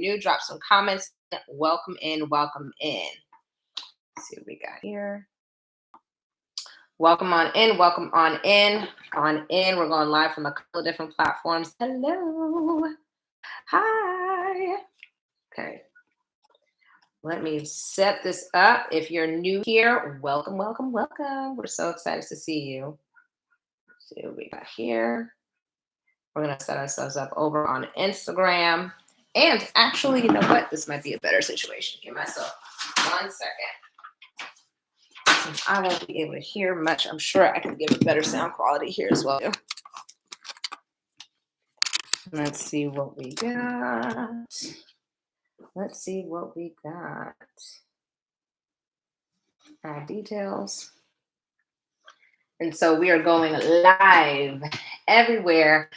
new, drop some comments. Welcome in, welcome in. Let's see what we got here. Welcome on in, welcome on in, on in. We're going live from a couple of different platforms. Hello. Hi. Okay. Let me set this up. If you're new here, welcome, welcome, welcome. We're so excited to see you. Let's see what we got here. We're going to set ourselves up over on Instagram. And actually, you know what? This might be a better situation. Give myself 1 second. Since I won't be able to hear much, I'm sure I can give a better sound quality here as well. Let's see what we got. Let's see what we got. Add details. And so we are going live everywhere.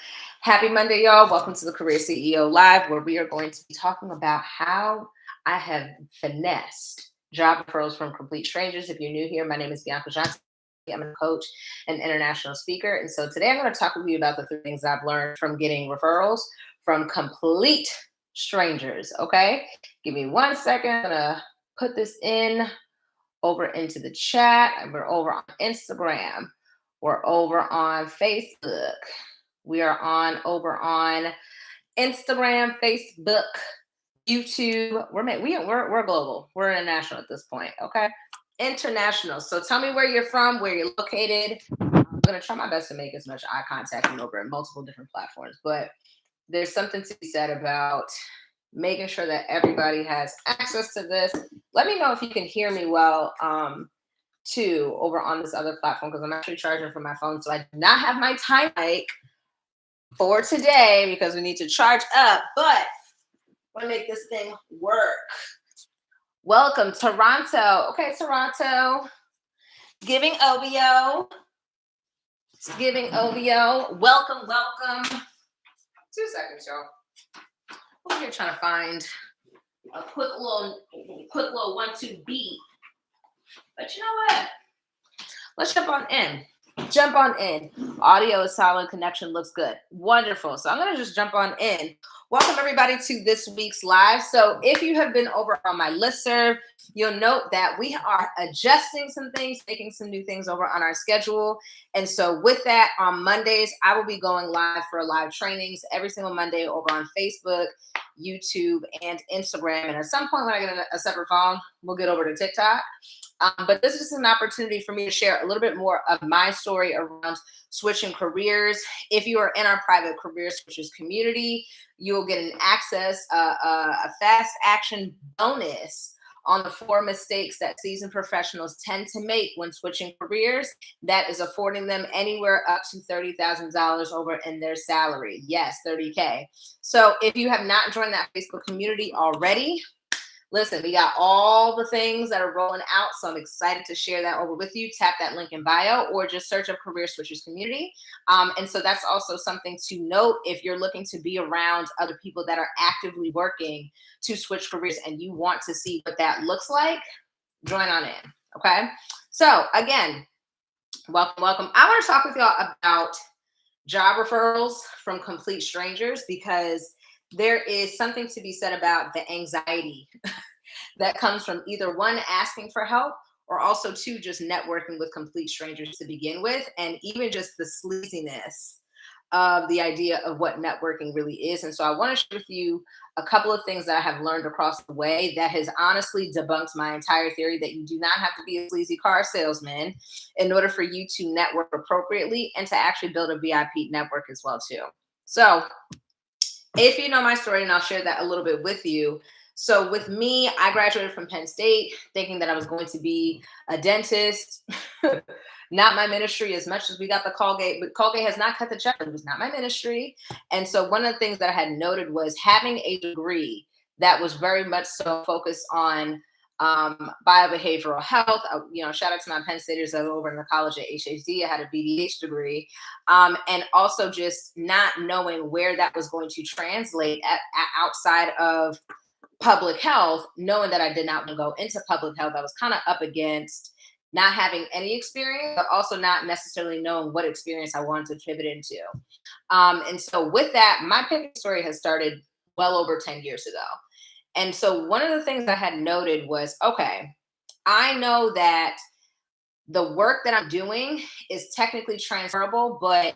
Happy Monday, y'all. Welcome to the Career CEO Live, where we are going to be talking about how I have finessed job referrals from complete strangers. If you're new here, my name is Bianca Johnson. I'm a coach and international speaker. And so today I'm going to talk with you about the 3 things I've learned from getting referrals from complete strangers. Okay. Give me 1 second. I'm going to put this in over into the chat. We're over on Instagram. We're over on Facebook. We are over on Instagram, Facebook, YouTube. We're global. We're international at this point. Okay. International. So tell me where you're from, where you're located. I'm going to try my best to make as much eye contact and over multiple different platforms, but there's something to be said about making sure that everybody has access to this. Let me know if you can hear me well, too, over on this other platform, because I'm actually charging from my phone. So I do not have my time mic for today because we need to charge up, but I want to make this thing work. Welcome, Toronto. Okay, Toronto. Giving OVO. Giving OVO. Welcome, welcome. 2 seconds, y'all. Over here trying to find a quick little 1-2 beat. But you know what? Let's jump on in. Jump on in. Audio is solid. Connection looks good. Wonderful. So I'm going to just jump on in. Welcome, everybody, to this week's live. So if you have been over on my listserv, you'll note that we are adjusting some things, making some new things over on our schedule. And so with that, on Mondays, I will be going live for live trainings every single Monday over on Facebook, YouTube, and Instagram. And at some point when I get a separate phone, we'll get over to TikTok. But this is an opportunity for me to share a little bit more of my story around switching careers. If you are in our private career switchers community, you will get an access, a fast action bonus on the 4 mistakes that seasoned professionals tend to make when switching careers. That is affording them anywhere up to $30,000 over in their salary. Yes, 30K. So if you have not joined that Facebook community already, listen, we got all the things that are rolling out, so I'm excited to share that over with you. Tap that link in bio or just search up Career Switchers Community. And so that's also something to note if you're looking to be around other people that are actively working to switch careers and you want to see what that looks like, join on in, okay? So again, welcome, welcome. I want to talk with y'all about job referrals from complete strangers because there is something to be said about the anxiety that comes from either 1, asking for help, or also 2, just networking with complete strangers to begin with, and even just the sleaziness of the idea of what networking really is. And so I want to share with you a couple of things that I have learned across the way that has honestly debunked my entire theory that you do not have to be a sleazy car salesman in order for you to network appropriately and to actually build a VIP network as well too. So if you know my story, and I'll share that a little bit with you. So with me, I graduated from Penn State thinking that I was going to be a dentist. Not my ministry, as much as we got the Colgate, but Colgate has not cut the check. It was not my ministry. And so one of the things that I had noted was having a degree that was very much so focused on biobehavioral health. Shout out to my Penn Staters that were over in the college at HHD. I had a BDH degree. And also just not knowing where that was going to translate outside of public health, knowing that I did not want to go into public health. I was kind of up against not having any experience, but also not necessarily knowing what experience I wanted to pivot into. And so with that, my pivot story has started well over 10 years ago. And so one of the things I had noted was, okay, I know that the work that I'm doing is technically transferable, but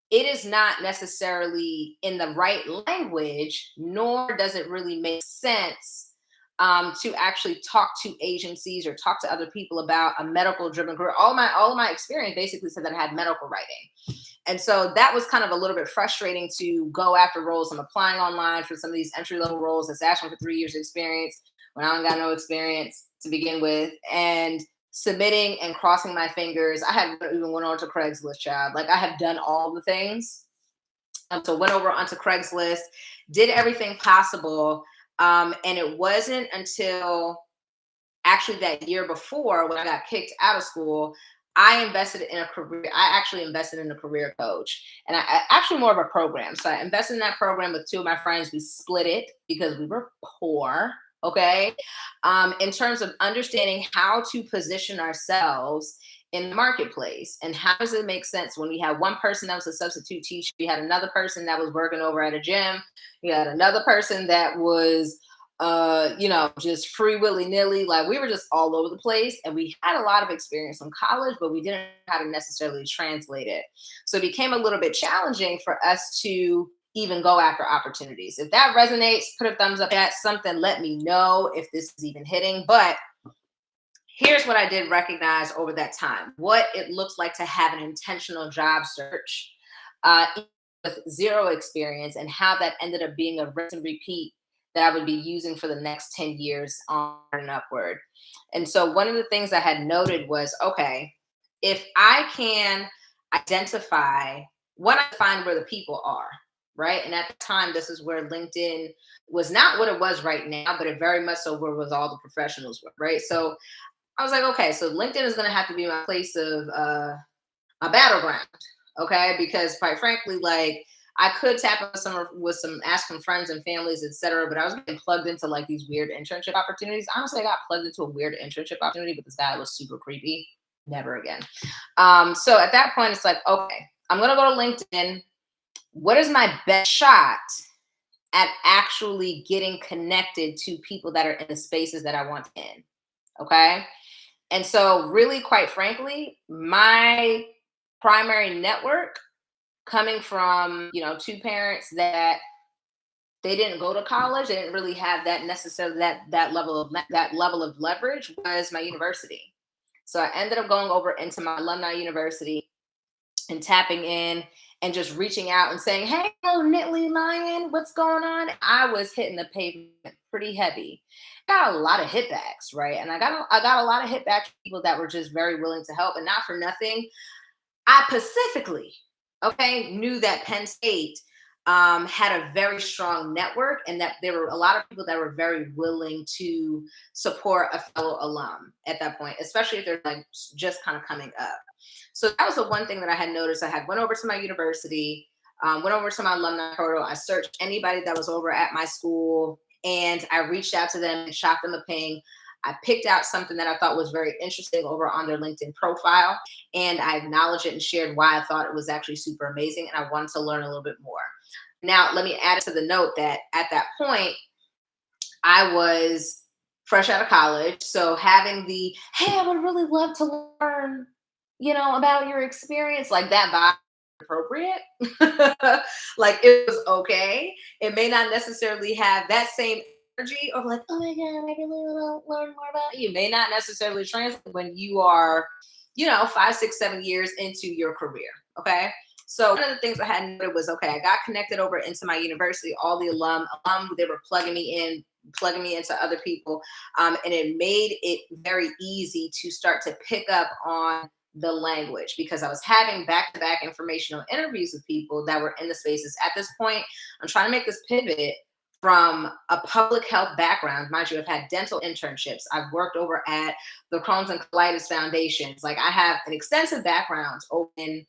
it is not necessarily in the right language, nor does it really make sense to actually talk to agencies or talk to other people about a medical driven career. All of my experience basically said that I had medical writing. And so that was kind of a little bit frustrating to go after roles. I'm applying online for some of these entry level roles that's asking for 3 years of experience when I don't got no experience to begin with, and submitting and crossing my fingers. I had even went on to Craigslist, child. Like I have done all the things. So went over onto Craigslist, did everything possible. And it wasn't until actually that year before when I got kicked out of school, I invested in a career. I actually invested in a career coach, and I actually more of a program. So I invested in that program with two of my friends. We split it because we were poor. Okay. In terms of understanding how to position ourselves in the marketplace, and how does it make sense when we had one person that was a substitute teacher, we had another person that was working over at a gym, we had another person that was just free willy nilly. Like we were just all over the place, and we had a lot of experience in college, but we didn't know how to necessarily translate it. So it became a little bit challenging for us to even go after opportunities. If that resonates, put a thumbs up at something. Let me know if this is even hitting. But here's what I did recognize over that time: what it looks like to have an intentional job search uh, with zero experience, and how that ended up being a rinse and repeat that I would be using for the next 10 years on and upward. And so one of the things I had noted was, okay, if I can identify what I find where the people are, right? And at the time, this is where LinkedIn was not what it was right now, but it very much so where was all the professionals were, right? So I was like, okay, so LinkedIn is going to have to be my place of a battleground, okay? Because quite frankly, like I could tap into some with some asking friends and families, etc. But I was getting plugged into like these weird internship opportunities. Honestly, I got plugged into a weird internship opportunity, but this guy was super creepy. Never again. So at that point, it's like, okay, I'm gonna go to LinkedIn. What is my best shot at actually getting connected to people that are in the spaces that I want in? Okay. And so, really, quite frankly, my primary network coming from, two parents that they didn't go to college, they didn't really have that necessarily that level of leverage, was my university. So I ended up going over into my alumni university and tapping in and just reaching out and saying, "Hey, little Nittly Lion, what's going on?" I was hitting the pavement pretty heavy. Got a lot of hitbacks, right? And I got a lot of hitbacks from people that were just very willing to help, and not for nothing. I specifically, okay, knew that Penn State had a very strong network, and that there were a lot of people that were very willing to support a fellow alum at that point, especially if they're like just kind of coming up. So that was the one thing that I had noticed. I had went over to my university, went over to my alumni portal. I searched anybody that was over at my school, and I reached out to them and shot them a ping. I picked out something that I thought was very interesting over on their LinkedIn profile, and I acknowledged it and shared why I thought it was actually super amazing, and I wanted to learn a little bit more. Now, let me add to the note that at that point, I was fresh out of college. So having the, hey, I would really love to learn, about your experience, like that vibe appropriate. Like it was okay. It may not necessarily have that same energy of like, oh my God, I really want to learn more about you. May not necessarily translate when you are, 5, 6, 7 years into your career. Okay. So one of the things I had noted was, okay, I got connected over into my university, all the alum, they were plugging me into other people. And it made it very easy to start to pick up on the language, because I was having back to back informational interviews with people that were in the spaces. At this point, I'm trying to make this pivot from a public health background. Mind you, I've had dental internships. I've worked over at the Crohn's and Colitis Foundations. Like I have an extensive background in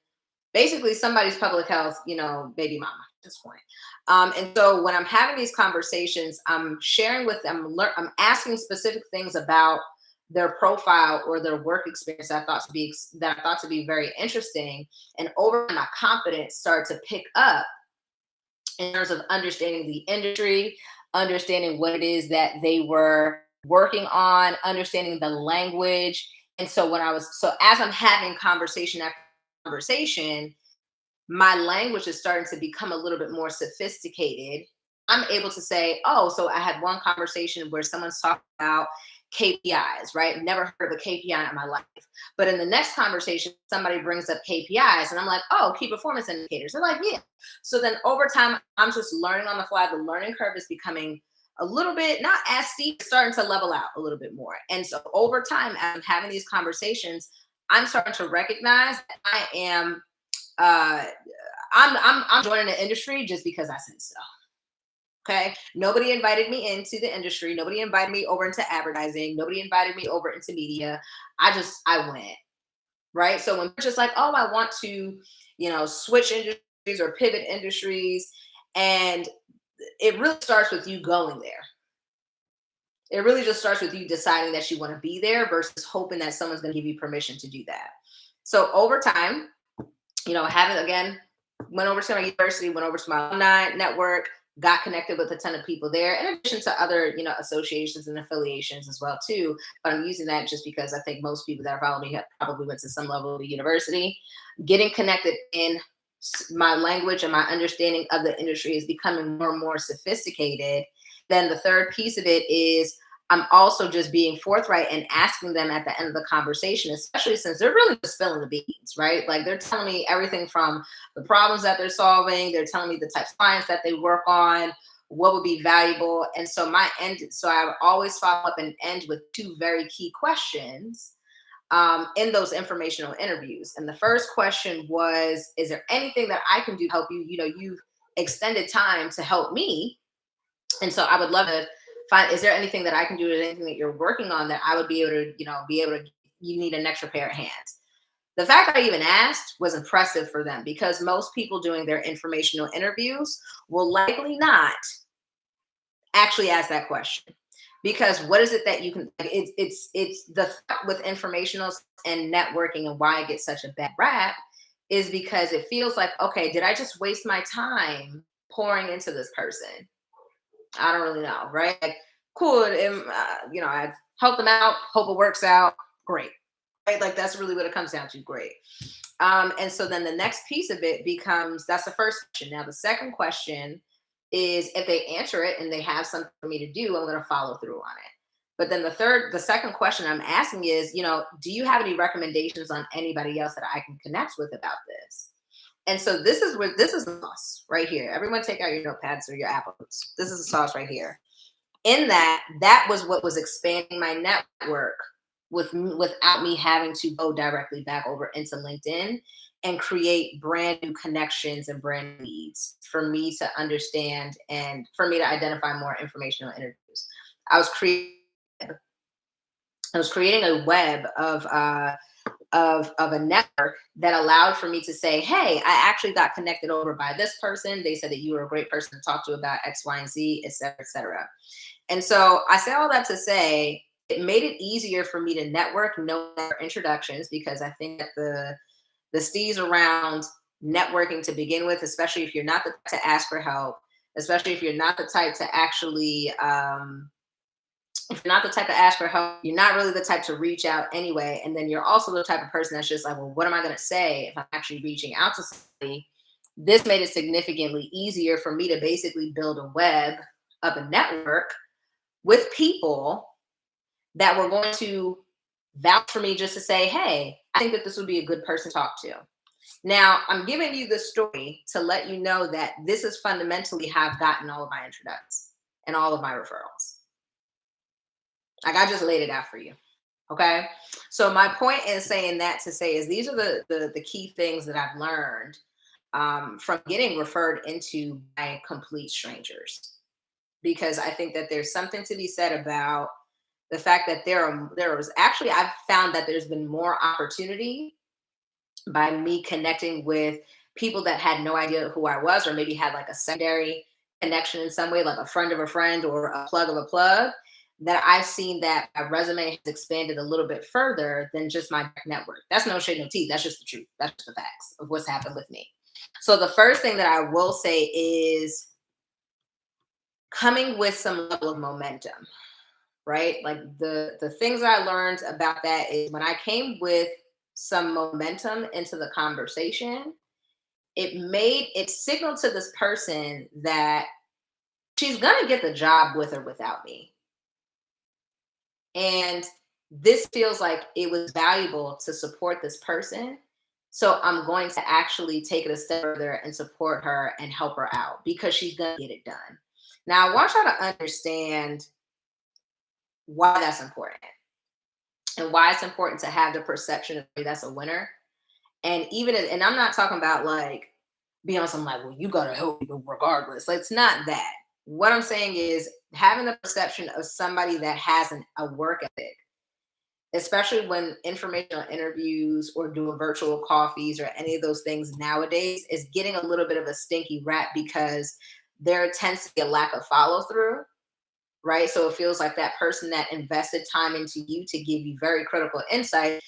basically somebody's public health, baby mama at this point. And so when I'm having these conversations, I'm sharing with them, I'm asking specific things about their profile or their work experience that I thought to be very interesting. And over my confidence started to pick up in terms of understanding the industry, understanding what it is that they were working on, understanding the language. And so as I'm having conversation after conversation, my language is starting to become a little bit more sophisticated. I'm able to say, oh, so I had one conversation where someone's talking about KPIs, right? Never heard of a KPI in my life. But in the next conversation, somebody brings up KPIs and I'm like, oh, key performance indicators. They're like, yeah. So then over time, I'm just learning on the fly. The learning curve is becoming a little bit, not as steep, starting to level out a little bit more. And so over time, as I'm having these conversations, I'm starting to recognize that I am uh I'm joining the industry just because I said so. Okay. Nobody invited me into the industry. Nobody invited me over into advertising. Nobody invited me over into media. I went. Right. So when just like, oh, I want to, switch industries or pivot industries. And it really starts with you going there. It really just starts with you deciding that you want to be there versus hoping that someone's going to give you permission to do that. So over time, having again, went over to my university, went over to my alumni network, got connected with a ton of people there, in addition to other, associations and affiliations as well too. But I'm using that just because I think most people that follow me have probably went to some level of the university. Getting connected in my language and my understanding of the industry is becoming more and more sophisticated. Then the third piece of it is I'm also just being forthright and asking them at the end of the conversation, especially since they're really just spilling the beans, right? Like they're telling me everything from the problems that they're solving, they're telling me the types of clients that they work on, what would be valuable. And so I always follow up and end with two very key questions in those informational interviews. And the first question was, is there anything that I can do to help you? You've extended time to help me. And so I would love to find, is there anything that I can do, or anything that you're working on that I would be able to, you need an extra pair of hands. The fact that I even asked was impressive for them because most people doing their informational interviews will likely not actually ask that question. Because what is it that you can, it's the with informationals and networking and why it gets such a bad rap is because it feels like, okay, did I just waste my time pouring into this person? I don't really know, right? Like, cool. I help them out, hope it works out. Great. Right? Like that's really what it comes down to. Great. And so then the next piece of it becomes that's the first question. Now the second question is if they answer it and they have something for me to do, I'm going to follow through on it. But then the second question I'm asking is, do you have any recommendations on anybody else that I can connect with about this? And so this is the sauce right here. Everyone take out your notepads or your apples. This is the sauce right here. In that was what was expanding my network without me having to go directly back over into LinkedIn and create brand new connections and brand leads for me to understand and for me to identify more informational interviews. I was creating a web of a network that allowed for me to say, hey, I actually got connected over by this person. They said that you were a great person to talk to about X, Y, and Z, et cetera, et cetera. And so I say all that to say, it made it easier for me to network, know their introductions, because I think that the steez around networking to begin with, especially if you're not the type to ask for help, especially if you're not the type to actually if you're not the type to ask for help, you're not really the type to reach out anyway. And then you're also the type of person that's just like, well, what am I going to say if I'm actually reaching out to somebody? This made it significantly easier for me to basically build a web of a network with people that were going to vouch for me just to say, hey, I think that this would be a good person to talk to. Now, I'm giving you this story to let you know that this is fundamentally how I've gotten all of my introductions and all of my referrals. Like I just laid it out for you. Okay. So my point in saying that to say is these are the key things that I've learned from getting referred into by complete strangers. Because I think that there's something to be said about the fact that there was actually, I've found that there's been more opportunity by me connecting with people that had no idea who I was, or maybe had like a secondary connection in some way, like a friend of a friend or a plug of a plug, that I've seen that my resume has expanded a little bit further than just my network. That's no shade, no tea. That's just the truth. That's just the facts of what's happened with me. So the first thing that I will say is coming with some level of momentum, right? Like the things that I learned about that is when I came with some momentum into the conversation, it signaled to this person that she's gonna get the job with or without me. And this feels like it was valuable to support this person. So I'm going to actually take it a step further and support her and help her out because she's going to get it done. Now, I want you to understand why that's important and why it's important to have the perception of that's a winner. And and I'm not talking about like being on some like, well, you got to help people regardless. Like, it's not that. What I'm saying is having the perception of somebody that has a work ethic, especially when informational interviews or doing virtual coffees or any of those things nowadays is getting a little bit of a stinky rap because there tends to be a lack of follow through, right? So it feels like that person that invested time into you to give you very critical insight,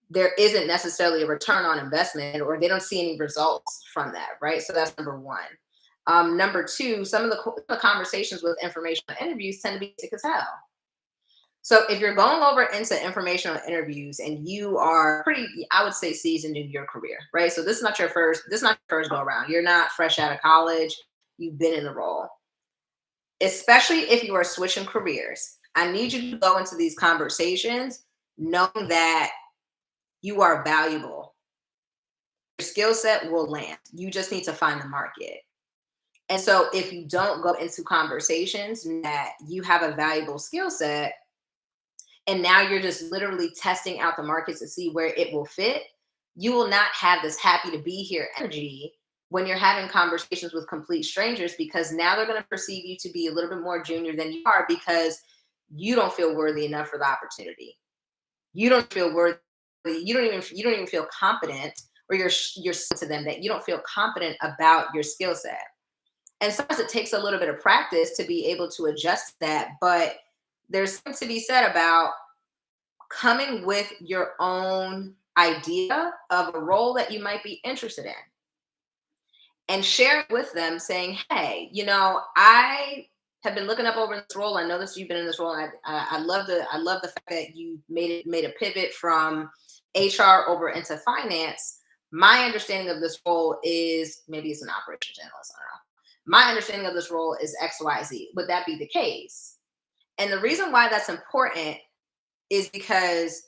there isn't necessarily a return on investment or they don't see any results from that, right? So that's number one. Number two, some of the conversations with informational interviews tend to be sick as hell. So if you're going over into informational interviews and you are pretty, I would say, seasoned in your career, right? So this is not your first go around. You're not fresh out of college. You've been in the role. Especially if you are switching careers. I need you to go into these conversations knowing that you are valuable. Your skill set will land. You just need to find the market. And so if you don't go into conversations that you have a valuable skill set, and now you're just literally testing out the markets to see where it will fit, you will not have this happy to be here energy when you're having conversations with complete strangers because now they're going to perceive you to be a little bit more junior than you are because you don't feel worthy enough for the opportunity. You don't feel worthy. You don't even feel confident, or you're saying to them that you don't feel confident about your skill set. And sometimes it takes a little bit of practice to be able to adjust that, but there's something to be said about coming with your own idea of a role that you might be interested in and sharing with them saying, hey, I have been looking up over this role. I know that you've been in this role. And I love the fact that you made a pivot from HR over into finance. My understanding of this role is maybe it's an operations analyst. I don't know. My understanding of this role is XYZ. Would that be the case? And the reason why that's important is because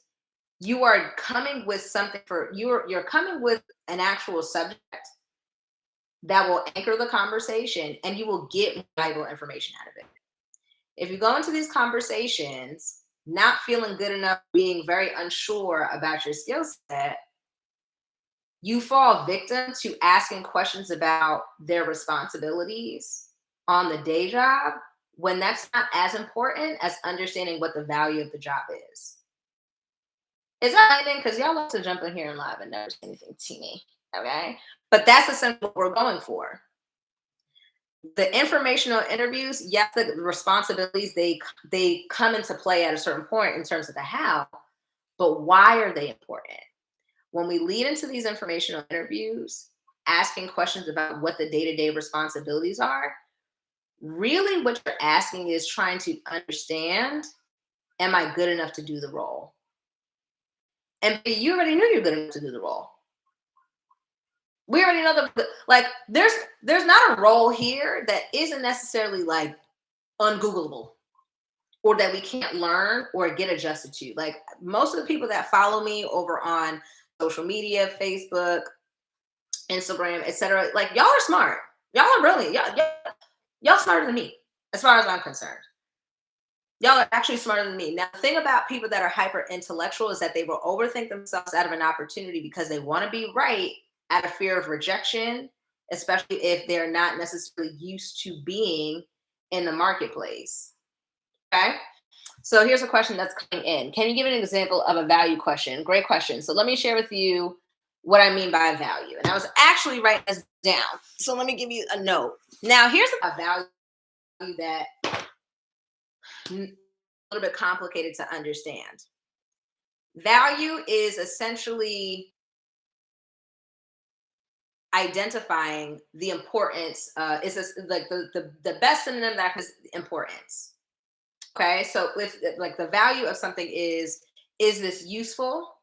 you are coming with something you're coming with an actual subject that will anchor the conversation and you will get valuable information out of it. If you go into these conversations not feeling good enough, being very unsure about your skill set, you fall victim to asking questions about their responsibilities on the day job when that's not as important as understanding what the value of the job is. Is that lightning? Because y'all love to jump in here and live and never say anything teeny. Okay. But that's essentially what we're going for. The informational interviews, yes, the responsibilities, they come into play at a certain point in terms of the how, but why are they important? When we lead into these informational interviews, asking questions about what the day-to-day responsibilities are, really what you're asking is trying to understand, am I good enough to do the role? And you already knew you're good enough to do the role. We already know that, like, there's not a role here that isn't necessarily like ungoogleable or that we can't learn or get adjusted to. Like most of the people that follow me over on social media, Facebook, Instagram, etc., like y'all are smart. Y'all are brilliant. Y'all smarter than me, as far as I'm concerned. Y'all are actually smarter than me. Now, the thing about people that are hyper intellectual is that they will overthink themselves out of an opportunity because they want to be right out of fear of rejection, especially if they're not necessarily used to being in the marketplace. Okay. So here's a question that's coming in. Can you give an example of a value question? Great question. So let me share with you what I mean by value. And I was actually writing this down. So let me give you a note. Now, here's a value that a little bit complicated to understand. Value is essentially identifying the importance is this like the best synonym that is importance. Okay, so with like the value of something is this useful,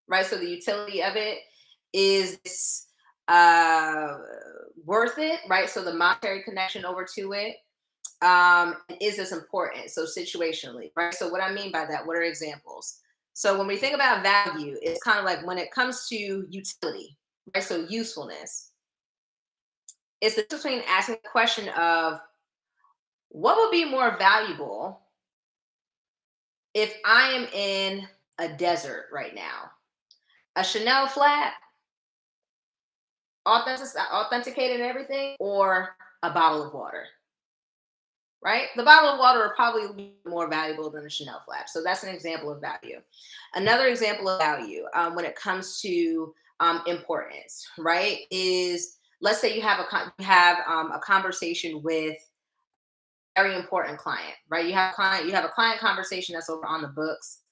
right? So the utility of it is this uh worth it, right? So the monetary connection over to it is this important? So situationally, right? So what I mean by that, what are examples? So when we think about value, it's kind of like when it comes to utility, right? So usefulness, it's the difference between asking the question of what would be more valuable if I am in a desert right now? A Chanel flat, authenticated and everything, or a bottle of water, right? The bottle of water will probably be more valuable than a Chanel flat. So that's an example of value. Another example of value when it comes to importance, right? Is let's say you have a conversation with very important client, right? You have a client conversation that's over on the books,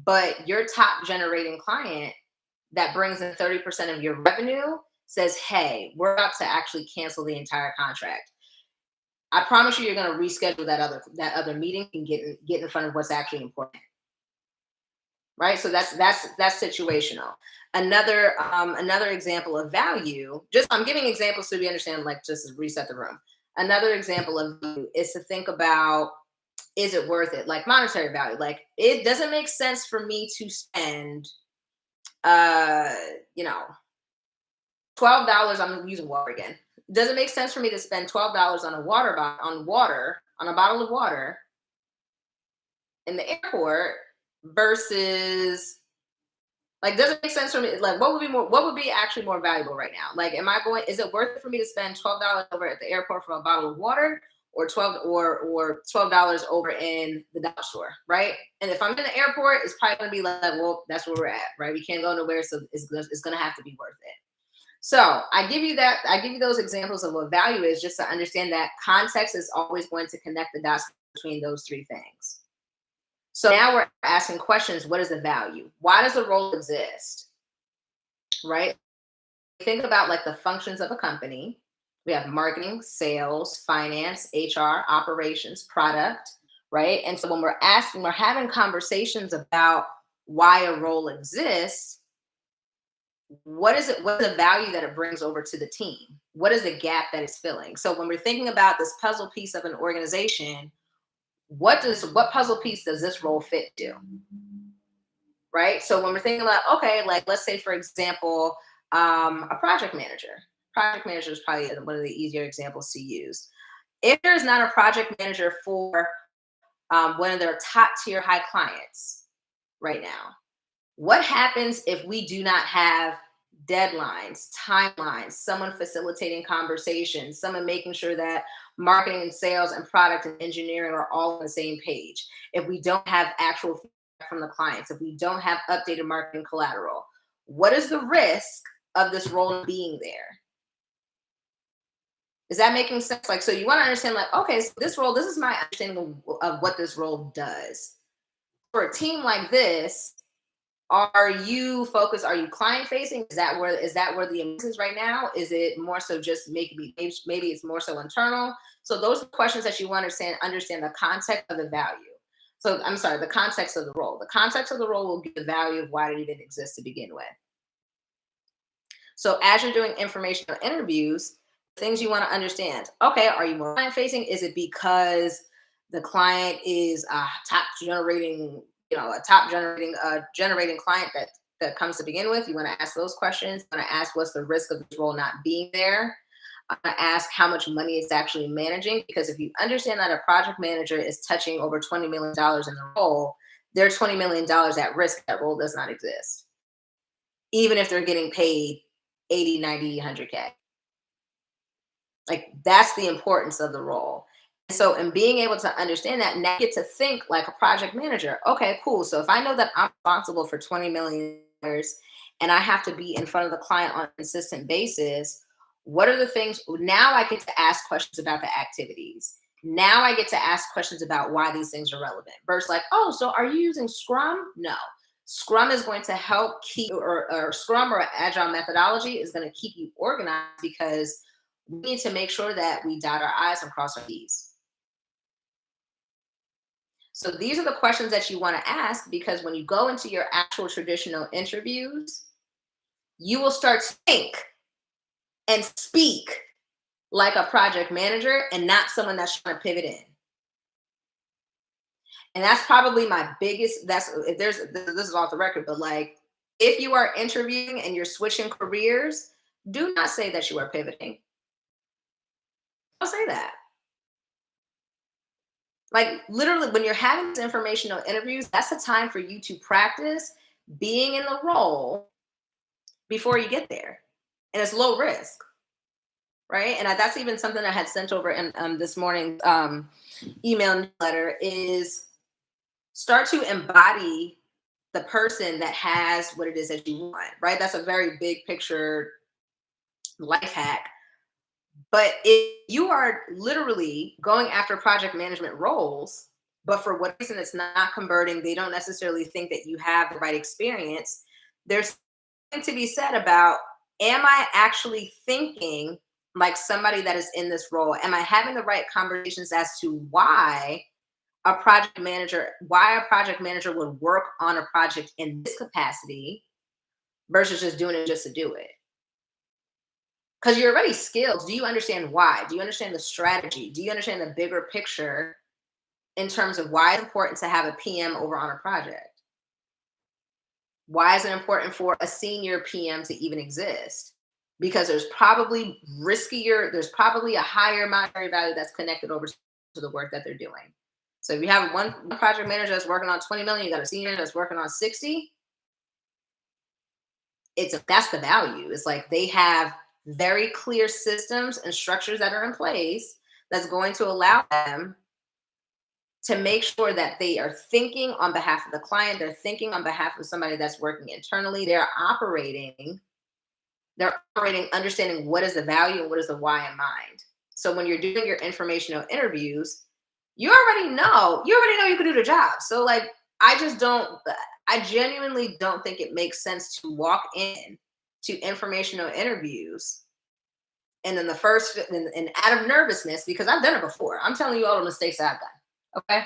but your top generating client that brings in 30% of your revenue says, "Hey, we're about to actually cancel the entire contract. I promise you, you're going to reschedule that other meeting and get in front of what's actually important." Right? So that's situational. Another example of value, just I'm giving examples so we understand, like, just to reset the room. Another example of value is to think about, is it worth it? Like monetary value. Like, it doesn't make sense for me to spend uh, you know, $12. I'm using water again. Does it make sense for me to spend $12 on on a bottle of water in the airport versus, like, does it make sense for me? Like, what would be actually more valuable right now? Like, is it worth it for me to spend $12 over at the airport for a bottle of water, or $12 over in the dollar store, right? And if I'm in the airport, it's probably gonna be like, well, that's where we're at, right? We can't go nowhere, so it's gonna have to be worth it. So I give you those examples of what value is, just to understand that context is always going to connect the dots between those three things. So now we're asking questions. What is the value? Why does the role exist? Right? Think about like the functions of a company. We have marketing, sales, finance, HR, operations, product, right? And so when we're having conversations about why a role exists, what is the value that it brings over to the team? What is the gap that it's filling? So when we're thinking about this puzzle piece of an organization, what puzzle piece does this role fit to? Right? So when we're thinking about, okay, like, let's say for example, a project manager. Project manager is probably one of the easier examples to use. If there's not a project manager for one of their top tier high clients right now, what happens if we do not have deadlines, timelines, someone facilitating conversations, someone making sure that marketing and sales and product and engineering are all on the same page? If we don't have actual feedback from the clients, if we don't have updated marketing collateral, what is the risk of this role being there? Is that making sense? Like, so you want to understand, like, okay, so this is my understanding of what this role does. For a team like this, are you client facing? Is that where the emphasis is right now? Is it more so just maybe it's more so internal? So those are questions that you want to understand the context of the value. So I'm sorry, the context of the role. The context of the role will give the value of why it even exists to begin with. So as you're doing informational interviews, things you want to understand. Okay, are you more client facing? Is it because the client is a top generating, generating client that comes to begin with? You want to ask those questions. You want to ask, what's the risk of this role not being there? Ask how much money it's actually managing, because if you understand that a project manager is touching over $20 million in the role, there's $20 million at risk. That role does not exist, even if they're getting paid 80, 90, 100K. Like, that's the importance of the role. So, in being able to understand that, now you get to think like a project manager. Okay, cool. So if I know that I'm responsible for $20 million and I have to be in front of the client on a consistent basis, what are the things? Now I get to ask questions about the activities. Now I get to ask questions about why these things are relevant. Versus like, oh, so are you using Scrum? No. Scrum is going to help keep, or Scrum or Agile methodology is going to keep you organized because we need to make sure that we dot our I's and cross our T's. So these are the questions that you want to ask because when you go into your actual traditional interviews, you will start to think and speak like a project manager and not someone that's trying to pivot in. And that's probably my biggest, that's if there's this is off the record, but like if you are interviewing and you're switching careers, do not say that you are pivoting. Don't say that. Like literally, when you're having these informational interviews, that's the time for you to practice being in the role before you get there. And it's low risk, right? And that's even something I had sent over in this morning's email newsletter is start to embody the person that has what it is that you want, right? That's a very big picture life hack. But if you are literally going after project management roles, but for what reason it's not converting, they don't necessarily think that you have the right experience, there's something to be said about, am I actually thinking like somebody that is in this role? Am I having the right conversations as to why a project manager would work on a project in this capacity versus just doing it just to do it? Because you're already skilled. Do you understand why? Do you understand the strategy? Do you understand the bigger picture in terms of why it's important to have a PM over on a project? Why is it important for a senior PM to even exist? Because there's probably there's probably a higher monetary value that's connected over to the work that they're doing. So if you have one project manager that's working on 20 million, you got a senior that's working on 60, that's the value. It's like they have very clear systems and structures that are in place that's going to allow them to make sure that they are thinking on behalf of the client, they're thinking on behalf of somebody that's working internally, they're operating understanding what is the value and what is the why in mind. So when you're doing your informational interviews, you already know you can do the job. So like I genuinely don't think it makes sense to walk in to informational interviews and then and out of nervousness, because I've done it before. I'm telling you all the mistakes I've done. Okay.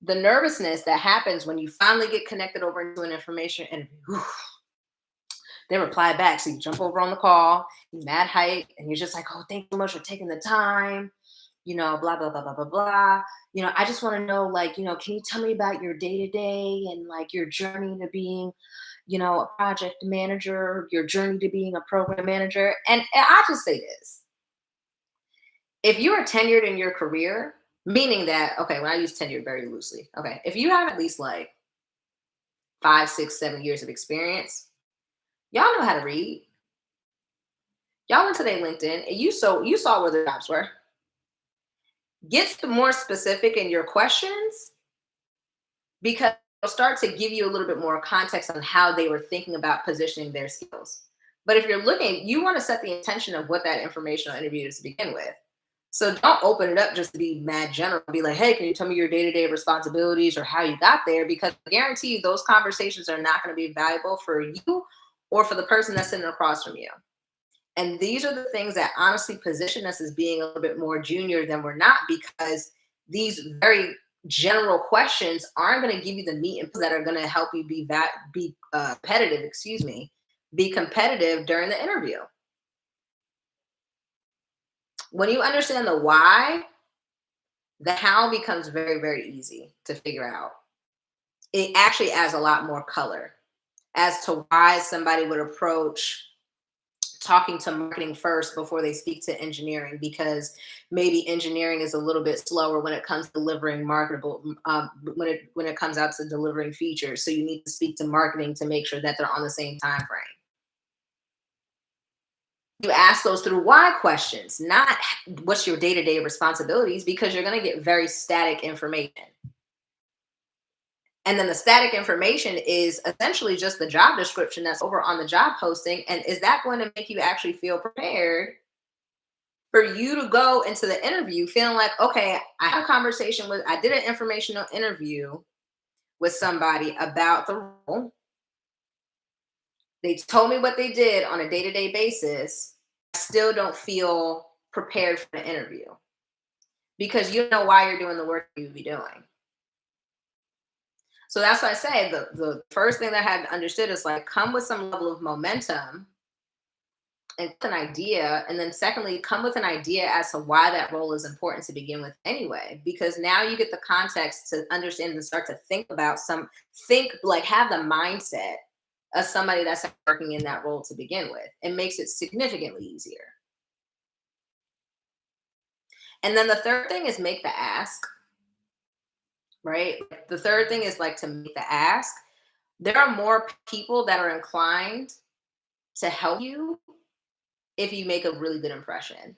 The nervousness that happens when you finally get connected over into an information interview. They reply back. So you jump over on the call, you mad hype, and you're just like, oh, thank you so much for taking the time. Blah, blah, blah, blah, blah, blah. I just want to know, like, can you tell me about your day to day and like your journey to being, a project manager, your journey to being a program manager. And I just say this. If you are tenured in your career, meaning that, okay, when I use tenured very loosely, okay, if you have at least like 5, 6, 7 years of experience, y'all know how to read. Y'all went to their LinkedIn and you saw where the jobs were. Get more specific in your questions because it'll start to give you a little bit more context on how they were thinking about positioning their skills. But if you're looking, you want to set the intention of what that informational interview is to begin with. So don't open it up just to be mad general. Be like, hey, can you tell me your day-to-day responsibilities or how you got there? Because I guarantee you those conversations are not going to be valuable for you or for the person that's sitting across from you. And these are the things that honestly position us as being a little bit more junior than we're not, because these very general questions aren't going to give you the meat and that are going to help you be competitive, be competitive during the interview. When you understand the why, the how becomes very, very easy to figure out. It actually adds a lot more color as to why somebody would approach talking to marketing first before they speak to engineering, because maybe engineering is a little bit slower when it comes to delivering marketable when it comes out to delivering features. So you need to speak to marketing to make sure that they're on the same time frame. You ask those through why questions, not what's your day-to-day responsibilities, because you're going to get very static information. And then the static information is essentially just the job description that's over on the job posting. And is that going to make you actually feel prepared for you to go into the interview feeling like, okay, I did an informational interview with somebody about the role. They told me what they did on a day-to-day basis. I still don't feel prepared for the interview because you don't know why you're doing the work you would be doing. So that's why I say the first thing that I had understood is like come with some level of momentum and an idea, and then secondly come with an idea as to why that role is important to begin with anyway, because now you get the context to understand and start to think about think like have the mindset of somebody that's working in that role to begin with. It makes it significantly easier. And then the third thing is make the ask, right? The third thing is like to make the ask. There are more people that are inclined to help you if you make a really good impression.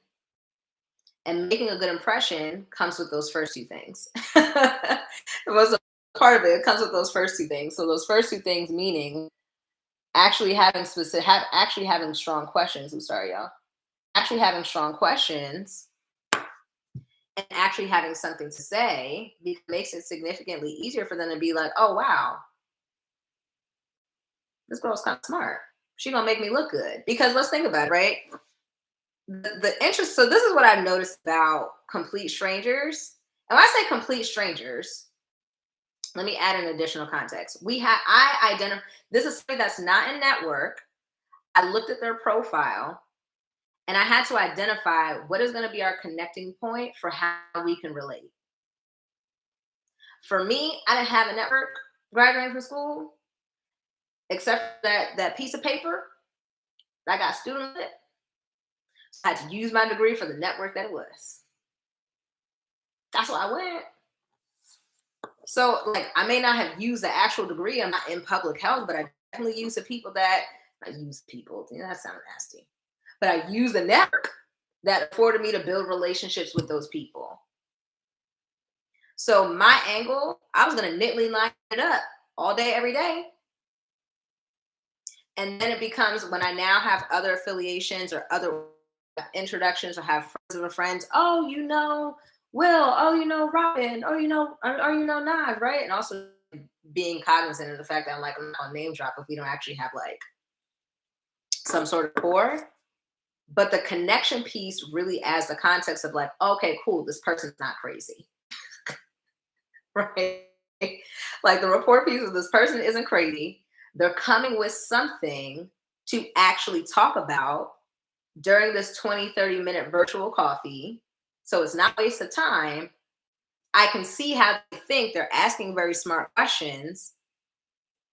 And making a good impression comes with those first two things. It was a part of it. It comes with those first two things. So those first two things meaning actually actually having strong questions. I'm sorry, y'all. Actually having strong questions and actually having something to say makes it significantly easier for them to be like, oh wow, this girl's kind of smart. She's gonna make me look good. Because let's think about it, right? The interest, so this is what I've noticed about complete strangers. And when I say complete strangers, let me add an additional context. I identify, this is somebody that's not in network. I looked at their profile and I had to identify what is going to be our connecting point for how we can relate. For me, I didn't have a network graduating from school, except for that piece of paper that I got student lit. So I had to use my degree for the network that it was. That's why I went. So, like, I may not have used the actual degree. I'm not in public health, but I definitely use the people that I use people. That sounds nasty. But I use the network that afforded me to build relationships with those people. So my angle, I was gonna knitly line it up all day, every day. And then it becomes when I now have other affiliations or other introductions or have friends of a friend. Oh, you know Will. Oh, you know Robin. Oh, or you know Nav, right? And also being cognizant of the fact that I'm like I'm not on name drop if we don't actually have like some sort of core. But the connection piece really adds the context of like, okay, cool, this person's not crazy. Right? Like the rapport piece of this person isn't crazy. They're coming with something to actually talk about during this 20-30 minute virtual coffee. So it's not a waste of time. I can see how they think. They're asking very smart questions.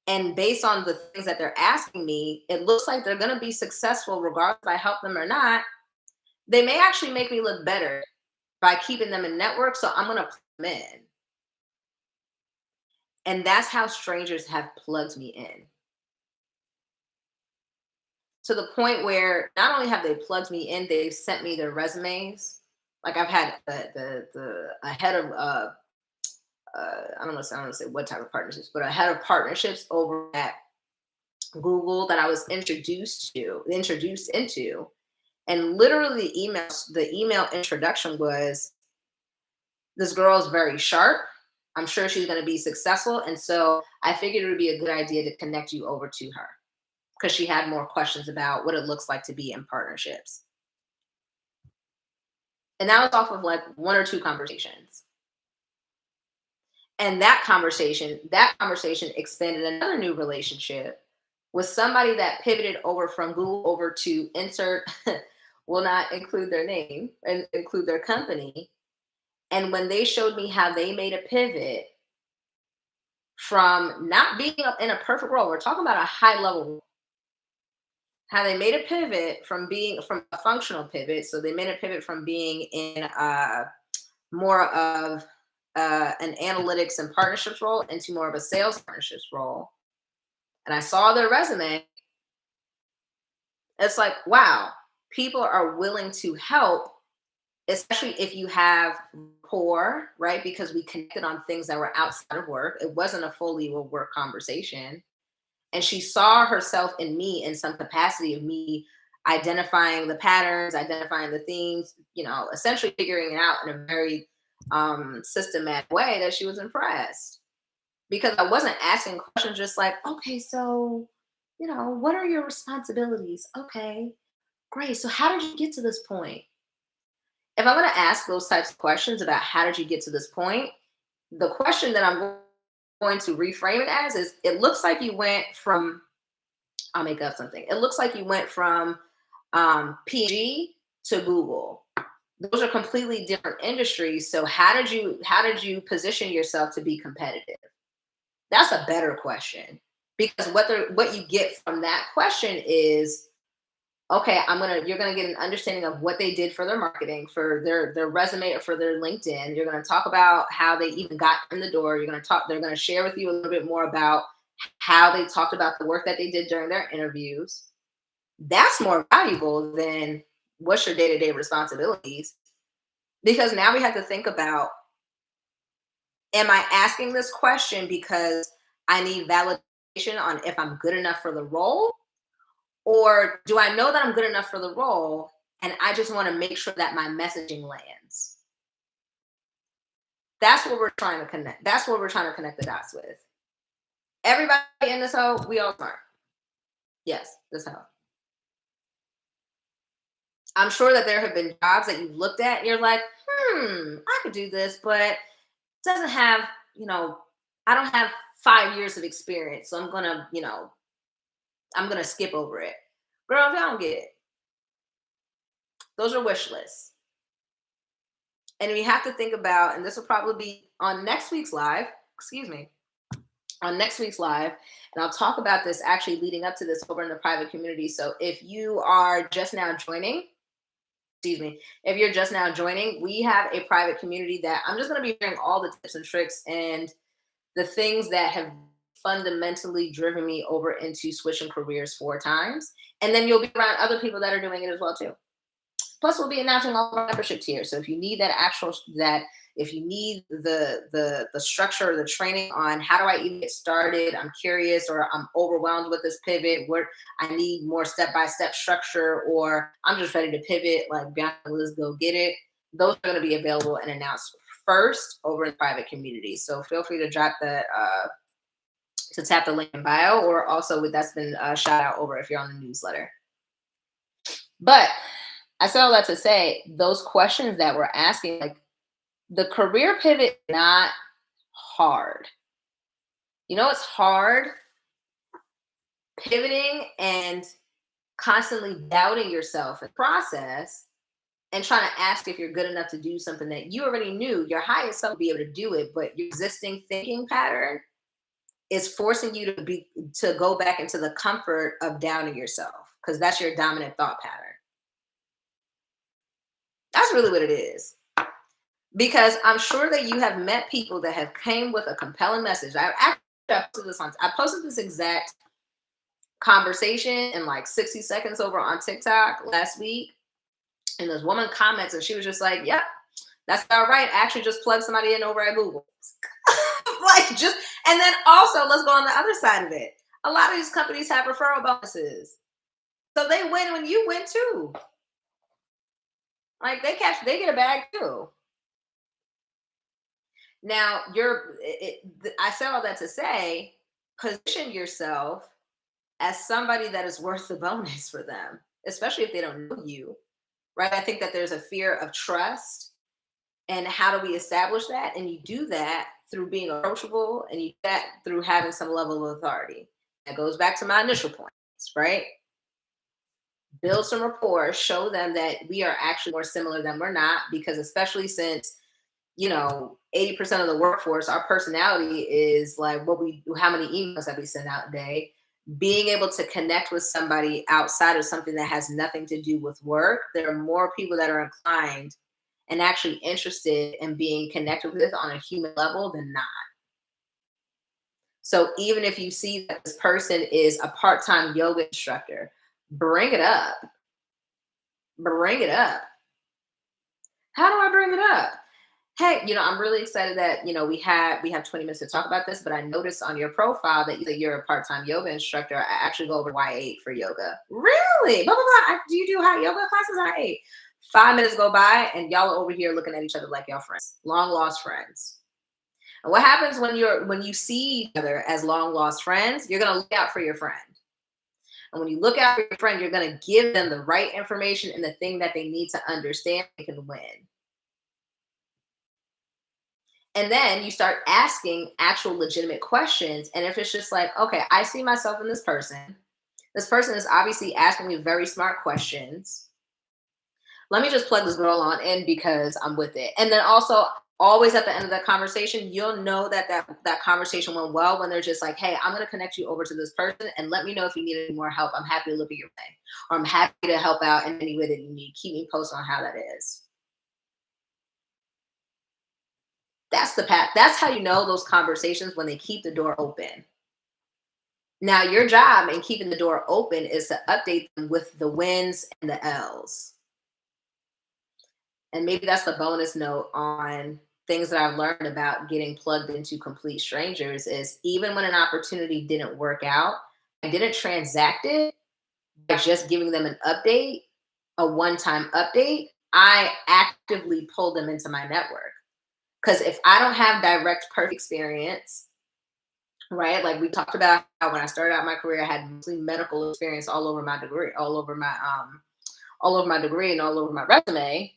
And based on the things that they're asking me, it looks like they're going to be successful regardless if I help them or not. They may actually make me look better by keeping them in network. So I'm going to put them in. And that's how strangers have plugged me in. To the point where not only have they plugged me in, they've sent me their resumes. Like I've had the a head of I don't want to say what type of partnerships, but a head of partnerships over at Google that I was introduced into, and literally the email introduction was, this girl is very sharp. I'm sure she's going to be successful, and so I figured it would be a good idea to connect you over to her because she had more questions about what it looks like to be in partnerships. And that was off of like one or two conversations. And that conversation expanded another new relationship with somebody that pivoted over from Google over to insert, will not include their name and include their company. And when they showed me how they made a pivot from not being up in a perfect role, we're talking about a high level, how they made a pivot from a functional pivot. So they made a pivot from being in more of an analytics and partnerships role into more of a sales partnerships role. And I saw their resume. It's like, wow, people are willing to help, especially if you have rapport, right? Because we connected on things that were outside of work. It wasn't a fully work conversation. And she saw herself in me in some capacity of me identifying the patterns, identifying the themes, essentially figuring it out in a very systematic way, that she was impressed. Because I wasn't asking questions just like, okay, so What are your responsibilities? Okay, great. So how did you get to this point? If I'm going to ask those types of questions about how did you get to this point, the question that I'm going to reframe it as is, it looks like you went from, I'll make up something. It looks like you went from PG to Google. Those are completely different industries. So how did you position yourself to be competitive? That's a better question, because what you get from that question is, okay, you're gonna get an understanding of what they did for their marketing, for their resume, or for their LinkedIn. You're gonna talk about how they even got in the door. They're gonna share with you a little bit more about how they talked about the work that they did during their interviews. That's more valuable than what's your day-to-day responsibilities. Because now we have to think about, am I asking this question because I need validation on if I'm good enough for the role? Or do I know that I'm good enough for the role and I just want to make sure that my messaging lands? That's what we're trying to connect. That's what we're trying to connect the dots with. Everybody in this hole, we all smart. Yes, this hole. I'm sure that there have been jobs that you've looked at and you're like, I could do this, but it doesn't have, you know, I don't have 5 years of experience. So I'm gonna skip over it. Girl, if y'all don't get it, those are wish lists. And we have to think about, and this will probably be on next week's live, excuse me, on next week's live, and I'll talk about this actually leading up to this over in the private community. So if you are just now joining, excuse me, if you're just now joining, we have a private community that I'm just going to be sharing all the tips and tricks and the things that have fundamentally driven me over into switching careers 4 times. And then you'll be around other people that are doing it as well too. Plus, we'll be announcing all of our membership tiers. So if you need if you need the structure or the training on how do I even get started, I'm curious, or I'm overwhelmed with this pivot, what I need more step-by-step structure, or I'm just ready to pivot, like Bianca, let's go get it. Those are going to be available and announced first over in the private community. So feel free to tap the link in bio, or also that's been shout out over if you're on the newsletter. But I said all that to say, those questions that we're asking, like the career pivot, not hard. It's hard pivoting and constantly doubting yourself in the process and trying to ask if you're good enough to do something that you already knew your highest self would be able to do it, but your existing thinking pattern is forcing you to go back into the comfort of doubting yourself, because that's your dominant thought pattern. That's really what it is. Because I'm sure that you have met people that have came with a compelling message. I posted this exact conversation in like 60 seconds over on TikTok last week. And this woman comments and she was just like, yep, that's all right. I actually just plugged somebody in over at Google. And then also let's go on the other side of it. A lot of these companies have referral bonuses. So they win when you win too. Like they get a bag too. Now, I said all that to say, position yourself as somebody that is worth the bonus for them, especially if they don't know you, right? I think that there's a fear of trust. And how do we establish that? And you do that through being approachable, and you do that through having some level of authority. That goes back to my initial points, right? Build some rapport, show them that we are actually more similar than we're not, because especially since 80% of the workforce, our personality is like how many emails that we send out a day. Being able to connect with somebody outside of something that has nothing to do with work, there are more people that are inclined and actually interested in being connected with on a human level than not. So even if you see that this person is a part-time yoga instructor, bring it up. Bring it up. How do I bring it up? Hey, I'm really excited that we have 20 minutes to talk about this, but I noticed on your profile that you're a part-time yoga instructor. I actually go over why I ate for yoga. Really? Blah, blah, blah. Do you do hot yoga classes? I ate. 5 minutes go by and y'all are over here looking at each other like y'all friends, long lost friends. And what happens when you see each other as long lost friends? You're gonna look out for your friend. And when you look out for your friend, you're going to give them the right information and the thing that they need to understand they can win. And then you start asking actual legitimate questions. And if it's just like, okay, I see myself in this person. This person is obviously asking me very smart questions. Let me just plug this girl on in because I'm with it. And then also, always at the end of that conversation, you'll know that that conversation went well when they're just like, hey, I'm going to connect you over to this person and let me know if you need any more help. I'm happy to look at your thing, or I'm happy to help out in any way that you need. Keep me posted on how that is. That's the path. That's how you know those conversations, when they keep the door open. Now, your job in keeping the door open is to update them with the wins and the L's. And maybe that's the bonus note on things that I've learned about getting plugged into complete strangers is, even when an opportunity didn't work out, I didn't transact it by just giving them an update, a one-time update. I actively pulled them into my network. Because if I don't have direct perfect experience, right? Like we talked about how when I started out my career, I had mostly medical experience all over my degree, all over my degree and all over my resume.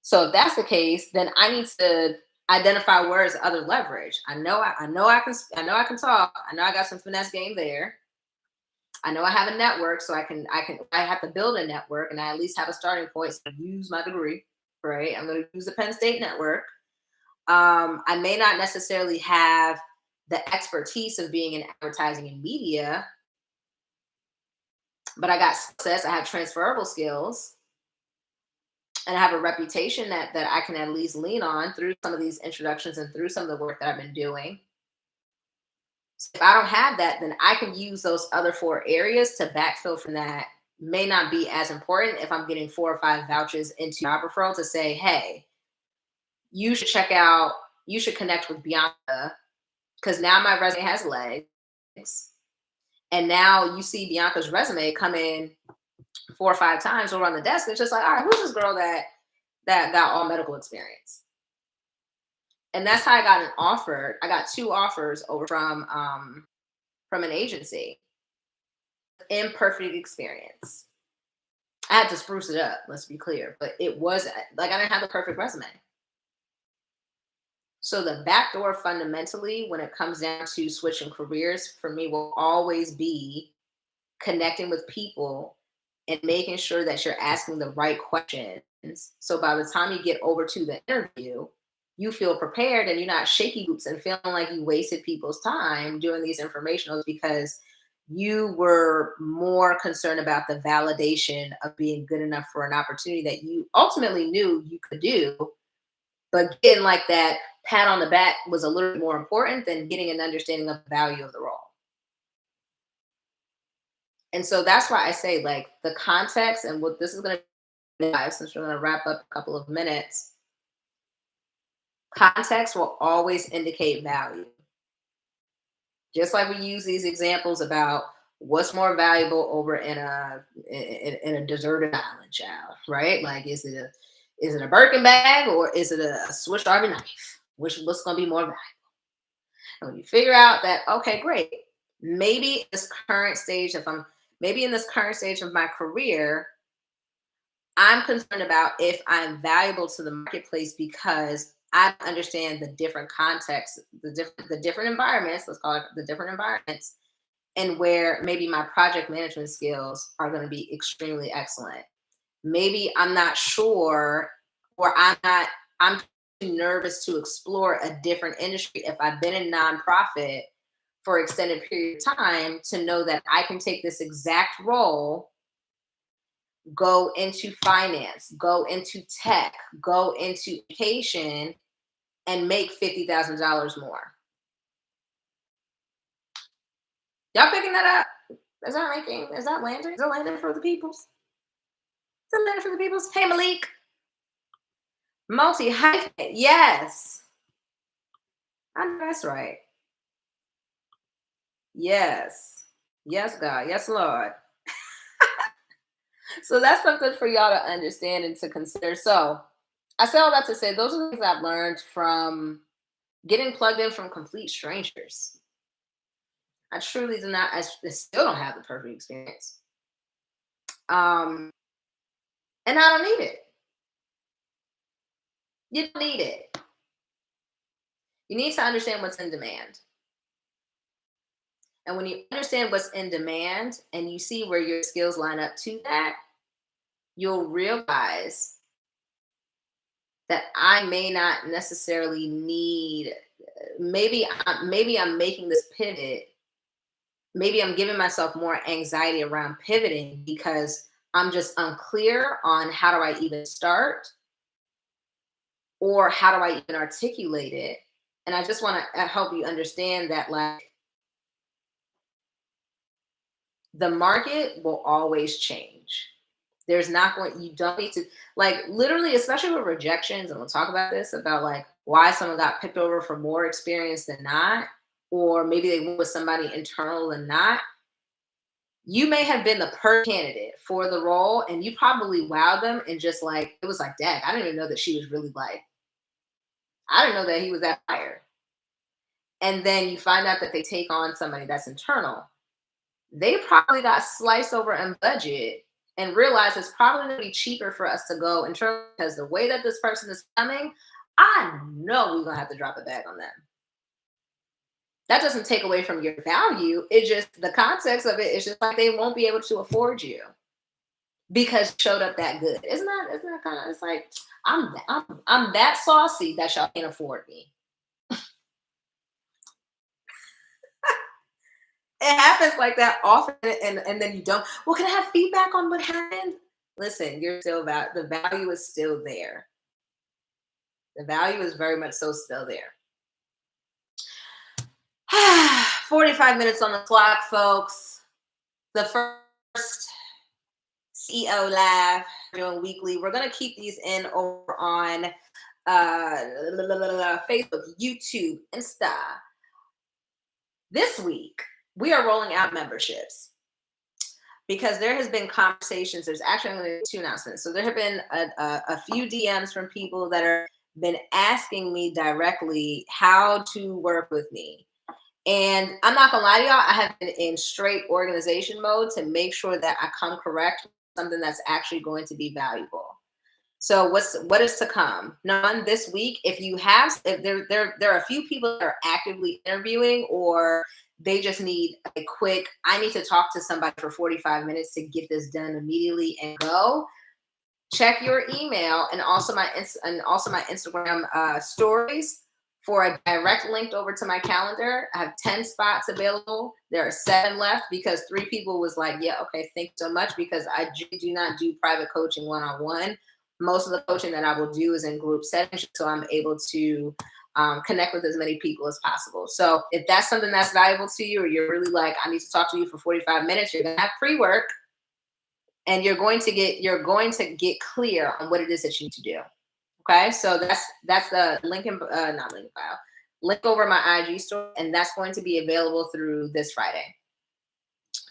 So if that's the case, then I need to identify where is other leverage. I know I can talk. I know I got some finesse game there. I know I have a network, so I have to build a network, and I at least have a starting point. So use my degree, right? I'm going to use the Penn State network. I may not necessarily have the expertise of being in advertising and media, but I got success. I have transferable skills, and I have a reputation that I can at least lean on through some of these introductions and through some of the work that I've been doing. So if I don't have that, then I can use those other four areas to backfill from that. May not be as important if I'm getting 4 or 5 vouchers into job referral to say, hey, you should check out, you should connect with Bianca, because now my resume has legs. And now you see Bianca's resume come in 4 or 5 times over on the desk. It's just like, all right, who's this girl that got all medical experience? And that's how I got an offer. I got 2 offers over from an agency. Imperfect experience. I had to spruce it up, let's be clear. But it was like I didn't have the perfect resume. So the back door fundamentally, when it comes down to switching careers, for me will always be connecting with people and making sure that you're asking the right questions. So by the time you get over to the interview, you feel prepared and you're not shaky boots and feeling like you wasted people's time doing these informationals because you were more concerned about the validation of being good enough for an opportunity that you ultimately knew you could do. But getting like that pat on the back was a little bit more important than getting an understanding of the value of the role. And so that's why I say, like, the context and what this is going to be, since we're going to wrap up a couple of minutes, context will always indicate value. Just like we use these examples about what's more valuable over in a deserted island, child, right? Like, is it a Birkin bag or is it a Swiss Army knife? What's going to be more valuable? And when you figure out that, okay, great, maybe this current stage, maybe in this current stage of my career, I'm concerned about if I'm valuable to the marketplace because I understand the different contexts, the different environments, let's call it the different environments, and where maybe my project management skills are going to be extremely excellent. Maybe I'm not sure, or I'm too nervous to explore a different industry if I've been in nonprofit for extended period of time to know that I can take this exact role, go into finance, go into tech, go into education, and make $50,000 more. Y'all picking that up? Is that landing? Is that landing for the peoples? Is that landing for the peoples? Hey, Malik. Multi hyphenate. Yes. I know that's right. Yes. Yes, God. Yes, Lord. So that's something for y'all to understand and to consider. So I say all that to say those are the things I've learned from getting plugged in from complete strangers. I truly do not. I still don't have the perfect experience. Um, and I don't need it. You don't need it. You need to understand what's in demand. And when you understand what's in demand and you see where your skills line up to that, you'll realize that I may not necessarily need. Maybe I'm making this pivot. Maybe I'm giving myself more anxiety around pivoting because I'm just unclear on how do I even start or how do I even articulate it. And I just want to help you understand that, like, the market will always change. There's not going, you don't need to, like, literally, especially with rejections, and we'll talk about this about like why someone got picked over for more experience than not, or maybe they went with somebody internal than not. You may have been the perfect candidate for the role and you probably wowed them and just like, it was like, dang, I didn't even know that she was really like, I didn't know that he was that fire. And then you find out that they take on somebody that's internal. They probably got sliced over in budget and realized it's probably going to be cheaper for us to go internal because the way that this person is coming, I know we're going to have to drop a bag on them. That doesn't take away from your value. It just, the context of it is just like they won't be able to afford you because you showed up that good. Isn't that kind of, it's like, I'm that saucy that y'all can't afford me. It happens like that often, and then you don't. Well, can I have feedback on what happened? Listen, you're still the value is still there. The value is very much so still there. 45 minutes on the clock, folks. The first CEO Live doing weekly. We're gonna keep these in over on Facebook, YouTube, Insta. This week, we are rolling out memberships because there has been conversations. There's actually only two announcements. So there have been a few DMs from people that are been asking me directly how to work with me. And I'm not gonna lie to y'all, I have been in straight organization mode to make sure that I come correct with something that's actually going to be valuable. So what is to come? None this week. If there are a few people that are actively interviewing, or they just need a quick, I need to talk to somebody for 45 minutes to get this done immediately and go. Check your email and also my Instagram stories for a direct link over to my calendar. I have 10 spots available. There are 7 left because 3 people was like, yeah, okay, thanks so much, because I do not do private coaching one-on-one. Most of the coaching that I will do is in group settings, so I'm able to connect with as many people as possible. So if that's something that's valuable to you, or you're really like, I need to talk to you for 45 minutes, you're gonna have pre-work, and you're going to get clear on what it is that you need to do. Okay, so that's the link in not link file, link over my IG story, and that's going to be available through this Friday.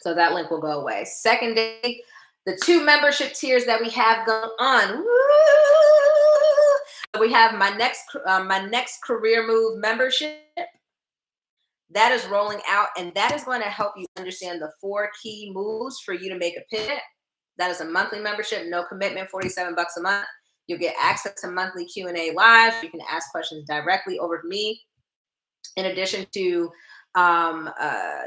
So that link will go away. Second day, the 2 membership tiers that we have going on. Woo! We have my next career move membership that is rolling out, and that is going to help you understand the 4 key moves for you to make a pivot. That is a monthly membership, no commitment, $47 a month. You'll get access to monthly Q&A live. You can ask questions directly over to me. In addition to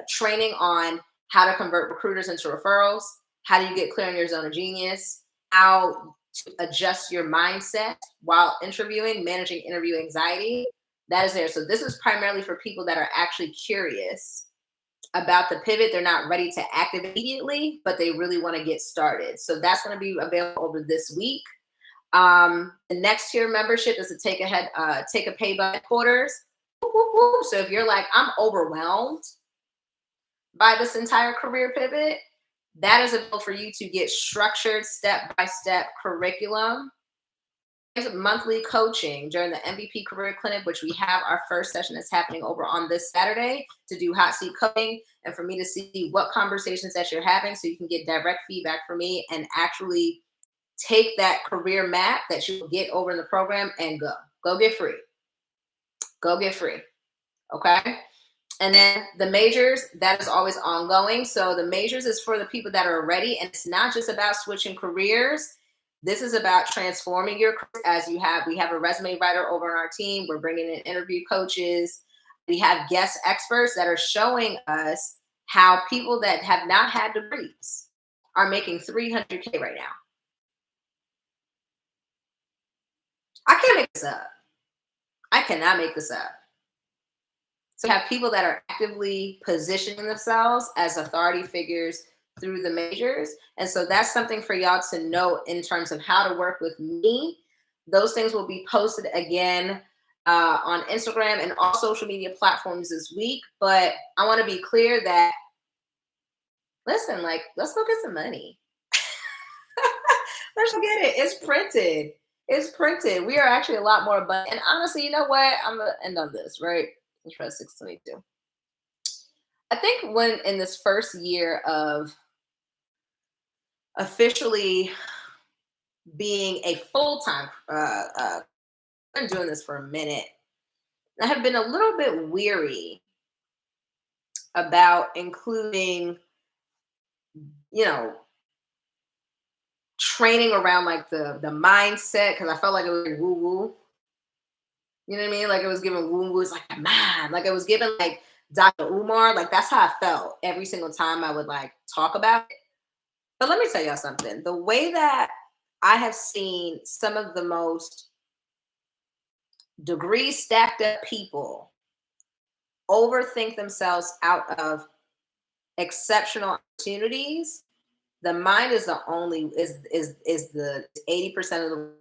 training on how to convert recruiters into referrals, how do you get clear in your zone of genius, how to adjust your mindset while interviewing, managing interview anxiety. That is there. So this is primarily for people that are actually curious about the pivot. They're not ready to act immediately, but they really want to get started. So that's going to be available over this week. The next tier membership is to take a pay by quarters. So if you're like, I'm overwhelmed by this entire career pivot, that is available for you to get structured step-by-step curriculum, monthly coaching during the MVP Career Clinic, which we have our first session that's happening over on this Saturday, to do hot seat coaching and for me to see what conversations that you're having so you can get direct feedback from me and actually take that career map that you will get over in the program and go get free. Go get free. Okay. And then the majors, that is always ongoing. So the majors is for the people that are ready. And it's not just about switching careers. This is about transforming your career. We have a resume writer over on our team. We're bringing in interview coaches. We have guest experts that are showing us how people that have not had degrees are making 300K right now. I can't make this up. I cannot make this up. So you have people that are actively positioning themselves as authority figures through the majors. And so that's something for y'all to know in terms of how to work with me. Those things will be posted again on Instagram and all social media platforms this week. But I want to be clear that, listen, like, let's go get some money. Let's go get it. It's printed. It's printed. We are actually a lot more abundant. And honestly, you know what? I'm going to end on this, right? Let's try 622. I think when in this first year of officially being a full-time, I've been doing this for a minute, I have been a little bit weary about including, you know, training around like the mindset, because I felt like it was like woo-woo. You know what I mean? Like it was giving woo-woo. It's like, man, like it was giving like Dr. Umar. Like that's how I felt every single time I would like talk about it. But let me tell y'all something. The way that I have seen some of the most degree stacked up people overthink themselves out of exceptional opportunities, the mind is the only is the 80% of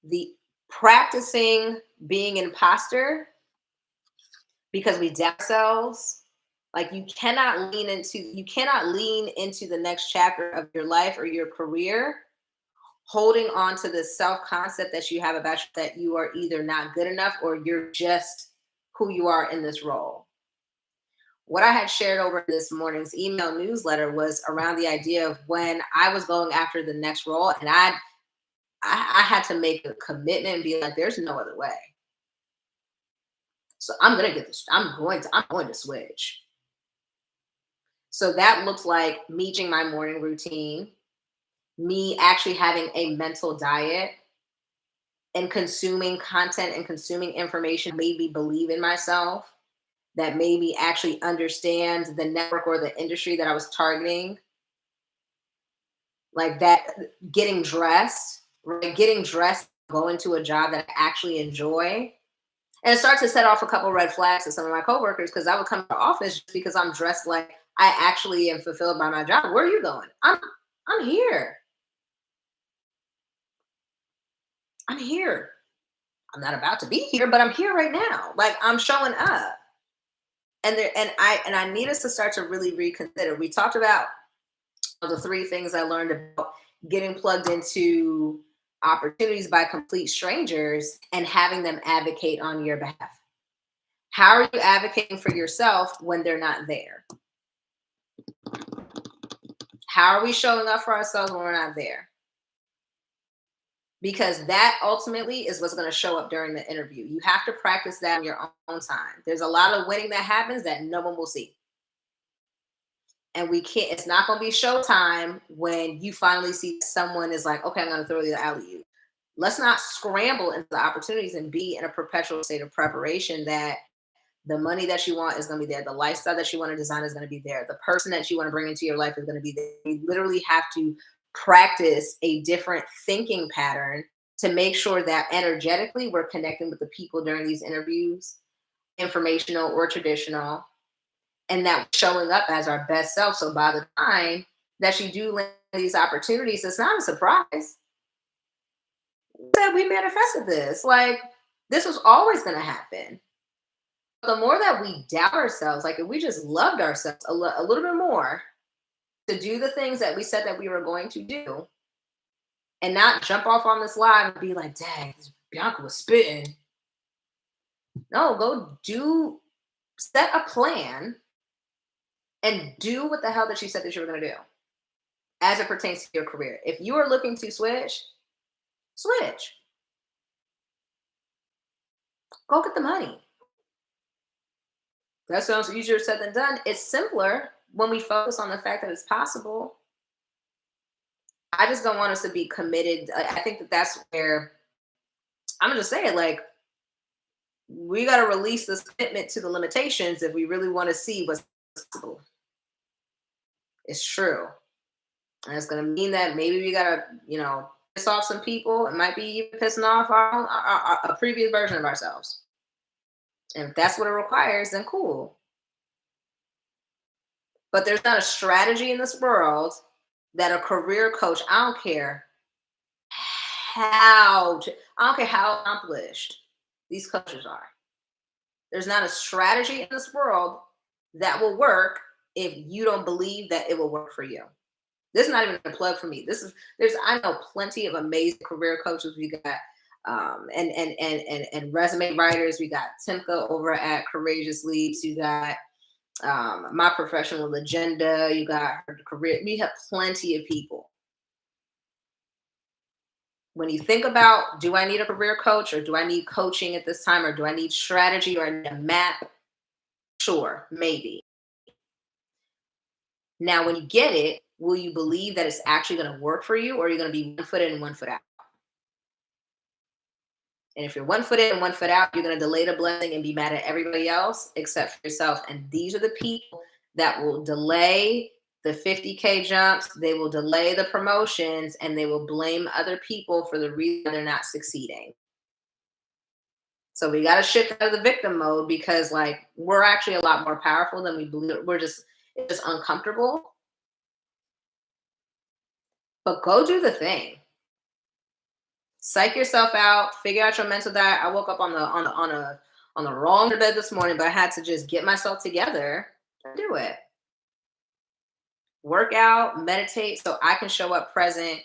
the practicing being imposter because we doubt ourselves. Like you cannot lean into the next chapter of your life or your career holding on to the self-concept that you have about you, that you are either not good enough or you're just who you are in this role. What I had shared over this morning's email newsletter was around the idea of when I was going after the next role, and I had to make a commitment and be like, there's no other way. So I'm gonna get this. I'm going to switch. So that looks like me changing my morning routine, me actually having a mental diet and consuming content and consuming information made me believe in myself, that made me actually understand the network or the industry that I was targeting. Like that, getting dressed, right? Getting dressed, going to a job that I actually enjoy. And it starts to set off a couple red flags to some of my coworkers because I would come to the office just because I'm dressed like I actually am fulfilled by my job. Where are you going? I'm here. I'm here. I'm not about to be here, but I'm here right now. Like I'm showing up. And I need us to start to really reconsider. We talked about the three things I learned about getting plugged into opportunities by complete strangers and having them advocate on your behalf. How are you advocating for yourself when they're not there? How are we showing up for ourselves when we're not there? Because that ultimately is what's going to show up during the interview. You have to practice that on your own time. There's a lot of winning that happens that no one will see. And we can't, it's not going to be showtime when you finally see someone is like, okay, I'm going to throw the alley oop. Let's not scramble into the opportunities and be in a perpetual state of preparation that the money that you want is going to be there. The lifestyle that you want to design is going to be there. The person that you want to bring into your life is going to be there. You literally have to practice a different thinking pattern to make sure that energetically we're connecting with the people during these interviews, informational or traditional, and that showing up as our best self. So by the time that you do land these opportunities, it's not a surprise that we manifested this. Like this was always going to happen. The more that we doubt ourselves, like if we just loved ourselves a little bit more to do the things that we said that we were going to do and not jump off on this live and be like, dang, Bianca was spitting. No, go set a plan and do what the hell that you said that you were going to do as it pertains to your career. If you are looking to switch. Go get the money. That sounds easier said than done. It's simpler when we focus on the fact that it's possible. I just don't want us to be committed. I think that that's where I'm gonna just say it. Like, we got to release this commitment to the limitations if we really want to see what's possible. It's true, and it's gonna mean that maybe we gotta, piss off some people. It might be even pissing off a previous version of ourselves. And if that's what it requires, then cool. But there's not a strategy in this world that a career coach, I don't care how accomplished these coaches are. There's not a strategy in this world that will work if you don't believe that it will work for you. This is not even a plug for me. I know plenty of amazing career coaches. We got and resume writers. We got Timka over at Courageous Leads. You got my professional agenda. You got her career. We have plenty of people. When you think about, do I need a career coach, or do I need coaching at this time, or do I need strategy, or I need a map? Sure, maybe. Now, when you get it, will you believe that it's actually going to work for you, or are you going to be one foot in and one foot out? And if you're one foot in and one foot out, you're going to delay the blessing and be mad at everybody else except for yourself. And these are the people that will delay the 50K jumps, they will delay the promotions, and they will blame other people for the reason they're not succeeding. So we got to shift out of the victim mode, because like, we're actually a lot more powerful than we believe. It's just uncomfortable. But go do the thing. Psych yourself out, figure out your mental diet. I woke up on the wrong bed this morning, but I had to just get myself together and do it. Work out, meditate, so I can show up present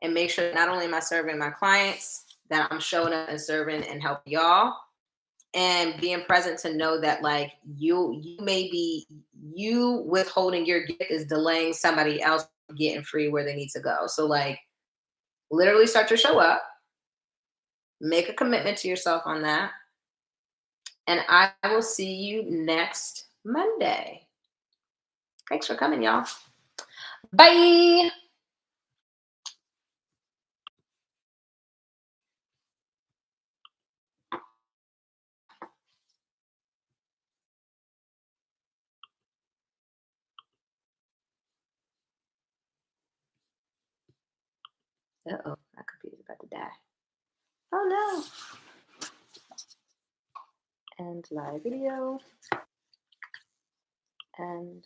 and make sure not only am I serving my clients, that I'm showing up and serving and helping y'all, and being present to know that like you withholding your gift is delaying somebody else getting free where they need to go. So like, literally start to show up, make a commitment to yourself on that, and I will see you next Monday. Thanks for coming, y'all. Bye. Uh-oh, my computer's about to die. Oh no. And live video. And